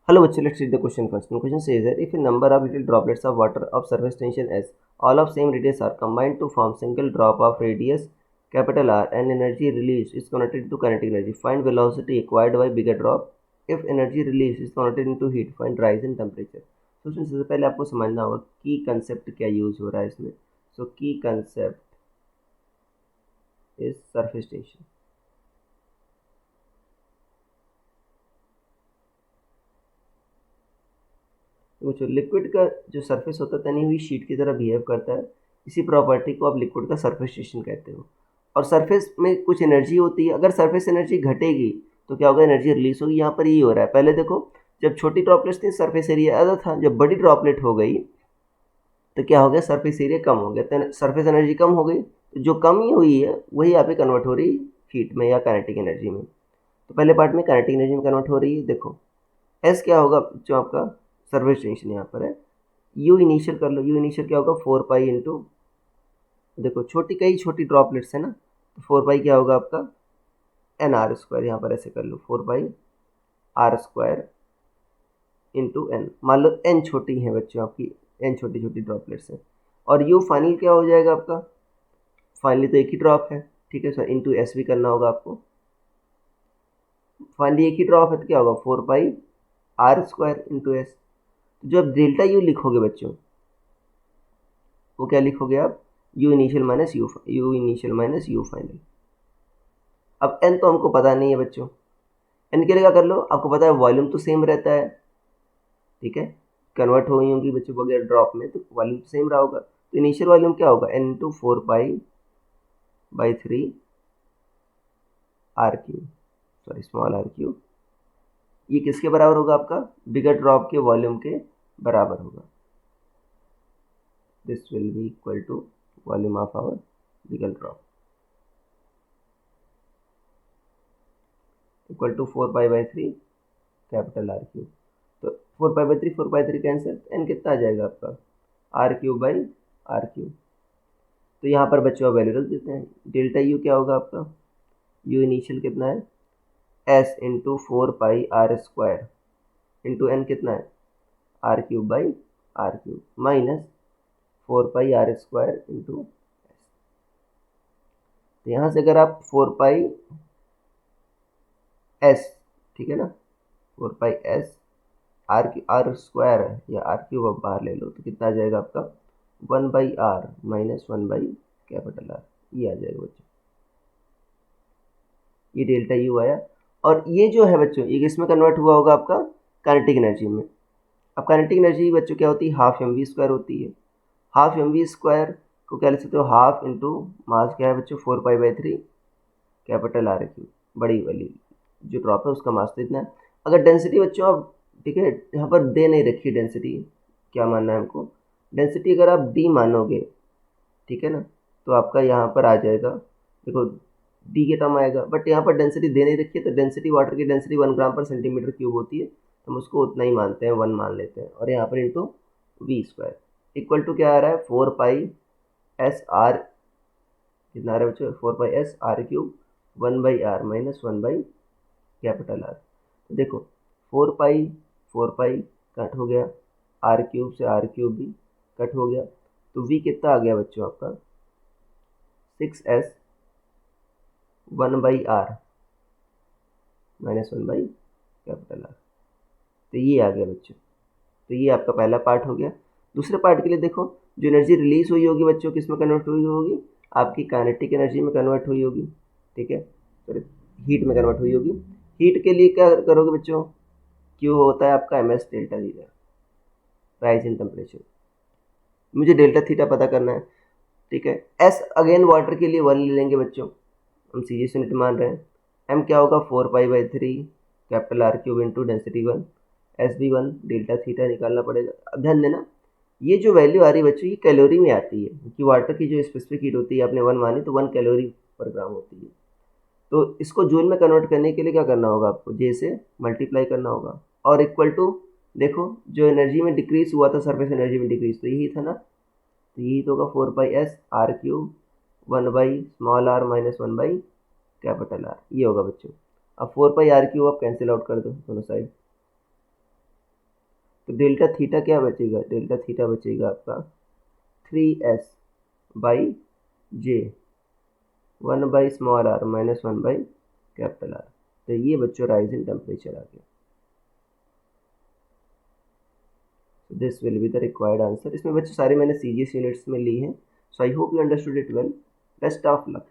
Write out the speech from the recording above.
Hello, bachcho, let's read the question first. The question says that if a number of little droplets of water of surface tension S, all of same radius are combined to form single drop of radius capital R and energy released is converted to kinetic energy. Find velocity acquired by bigger drop. If energy released is converted into heat, find rise in temperature. So उसमें सबसे पहले आपको समझना होगा की concept क्या use हो रहा है इसमें. सो की कंसेप्ट इज सरफेस टेंशन. तो लिक्विड का जो सरफेस होता है तनी हुई शीट की तरह बिहेव करता है. इसी प्रॉपर्टी को आप लिक्विड का सरफेस टेंशन कहते हो. और सरफेस में कुछ एनर्जी होती है. अगर सरफेस एनर्जी घटेगी तो क्या होगा, एनर्जी रिलीज होगी. यहाँ पर ये हो रहा है. पहले देखो, जब छोटी ड्रॉपलेट्स थी सरफेस एरिया ज़्यादा था. जब बड़ी ड्रॉपलेट हो गई तो क्या हो गया, सरफेस एरिया कम हो गया. तो सरफेस एनर्जी कम हो गई तो जो कमी हुई है वही यहाँ पे कन्वर्ट हो रही है हीट में या काइनेटिक एनर्जी में. तो पहले पार्ट में काइनेटिक एनर्जी में कन्वर्ट हो रही है. देखो एस क्या होगा जो आपका सरफेस टेंशन यहाँ पर है. यू इनिशियल कर लो. यू इनिशियल क्या होगा, 4 पाई इंटू, देखो छोटी कई छोटी ड्रॉपलेट्स है ना, तो 4 पाई क्या होगा आपका एन आर स्क्वायर. यहाँ पर ऐसे कर लो 4 pi R square into N. मान लो एन छोटी है बच्चों आपकी, एन छोटी छोटी ड्रॉपलेट्स हैं. और यू फाइनल क्या हो जाएगा आपका, फाइनली तो एक ही ड्रॉप है, ठीक है सर, इंटू एस भी करना होगा आपको. फाइनली एक ही ड्रॉप है तो क्या होगा 4 pi R square into S. तो जो आप डेल्टा यू लिखोगे बच्चों वो क्या लिखोगे आप, you initial minus you final. अब एन तो हमको पता नहीं है बच्चों. एन के लिए क्या कर लो, आपको पता है वॉल्यूम तो सेम रहता है, ठीक है, कन्वर्ट हो गई होंगी बच्चों वगैरह ड्रॉप में तो वॉल्यूम तो सेम रहा होगा. तो इनिशियल वॉल्यूम क्या होगा, एन इंटू 4 पाई/3 R cube, sorry small R cube. ये किसके बराबर होगा आपका, बिगर ड्रॉप के वॉल्यूम के बराबर होगा. This will be equal to volume of our bigger drop equal to 4 पाई/3 कैपिटल आर क्यू. तो 4 पाई/3 कैंसिल, एन कितना आ जाएगा आपका R cube by R cube. तो यहाँ पर बच्चों वैल्यू रख देते हैं. डेल्टा यू क्या होगा आपका, यू इनिशियल कितना है S into 4 pi R square into N कितना है R cube by R cube minus 4 pi R square into S. तो यहाँ से अगर आप 4 पाई एस, ठीक है ना, 4 पाई एस आर स्क्वायर है या आर क्यूब आप बाहर ले लो तो कितना आ जाएगा आपका 1/r माइनस 1/कैपिटल आर. ये आ जाएगा बच्चों, ये डेल्टा यू आया. और ये जो है बच्चों ये किसमें कन्वर्ट हुआ होगा आपका काइनेटिक एनर्जी में. अब काइनेटिक एनर्जी बच्चों क्या होती है, हाफ एम वी स्क्वायर होती है. हाफ एम वी स्क्वायर को क्या लिख सकते हो, हाफ इंटू मास क्या है बच्चों 4 पाई/3 कैपिटल आर क्यू. बड़ी वाली जो ड्रॉप है उसका मास तो इतना है. अगर डेंसिटी बच्चों आप, ठीक है, यहाँ पर दे नहीं रखी डेंसिटी, क्या मानना है हमको, डेंसिटी अगर आप डी मानोगे, ठीक है ना, तो आपका यहाँ पर आ जाएगा, देखो डी के टर्म आएगा. बट यहाँ पर डेंसिटी दे नहीं रखी है तो डेंसिटी, वाटर की डेंसिटी 1 ग्राम/सेंटीमीटर क्यूब होती है तो हम उसको उतना ही मानते हैं, 1 मान लेते हैं. और यहाँ पर into V square equal to क्या आ रहा है 4 पाई/s/r, कितना आ रहा है बच्चों 4 पाई/s/r³ 1/r माइनस 1/कैपिटल आर. तो देखो 4 पाई कट हो गया, r³ से r³ भी कट हो गया. तो v कितना आ गया बच्चों आपका 6s 1/r माइनस 1/कैपिटल आर. तो ये आ गया बच्चों. तो ये आपका पहला पार्ट हो गया. दूसरे पार्ट के लिए देखो, जो एनर्जी रिलीज हुई होगी बच्चों किस में कन्वर्ट हुई होगी, आपकी काइनेटिक एनर्जी में कन्वर्ट हुई होगी, ठीक है, सॉरी हीट में कन्वर्ट हुई होगी. हीट के लिए क्या करोगे बच्चों, क्यू होता है आपका M S delta theta, rise in temperature. मुझे डेल्टा थीटा पता करना है, ठीक है. एस अगेन वाटर के लिए 1 ले लेंगे बच्चों, हम सीरीज यूनिट मान रहे हैं. एम क्या होगा 4 पाई/3 capital R cube into density 1, S भी 1, डेल्टा थीटा निकालना पड़ेगा. अब ध्यान देना, ये जो वैल्यू आ रही है बच्चों ये कैलोरी में आती है, क्योंकि वाटर की जो स्पेसिफिक हीट होती है आपने 1 मानी तो 1 कैलोरी पर ग्राम होती है. तो इसको जूल में कन्वर्ट करने के लिए क्या करना होगा आपको, जे से मल्टीप्लाई करना होगा और इक्वल टू, देखो जो एनर्जी में डिक्रीज हुआ था सरफेस एनर्जी में डिक्रीज तो यही था ना, तो यही तो होगा 4 पाई/s/r³ 1/r माइनस 1/कैपिटल आर. ये होगा बच्चों. अब 4 पाई r³ आप कैंसिल आउट कर दो दोनों साइड, तो डेल्टा थीटा क्या बचेगा, डेल्टा थीटा बचेगा आपका 3s by J 1/r minus 1/R। तो ये बच्चों राइज इन टेम्परेचर आ गया। This will be the required answer. इसमें बच्चों सारे मैंने सीजीएस यूनिट्स में ली हैं। So I hope you understood it well. Best of luck.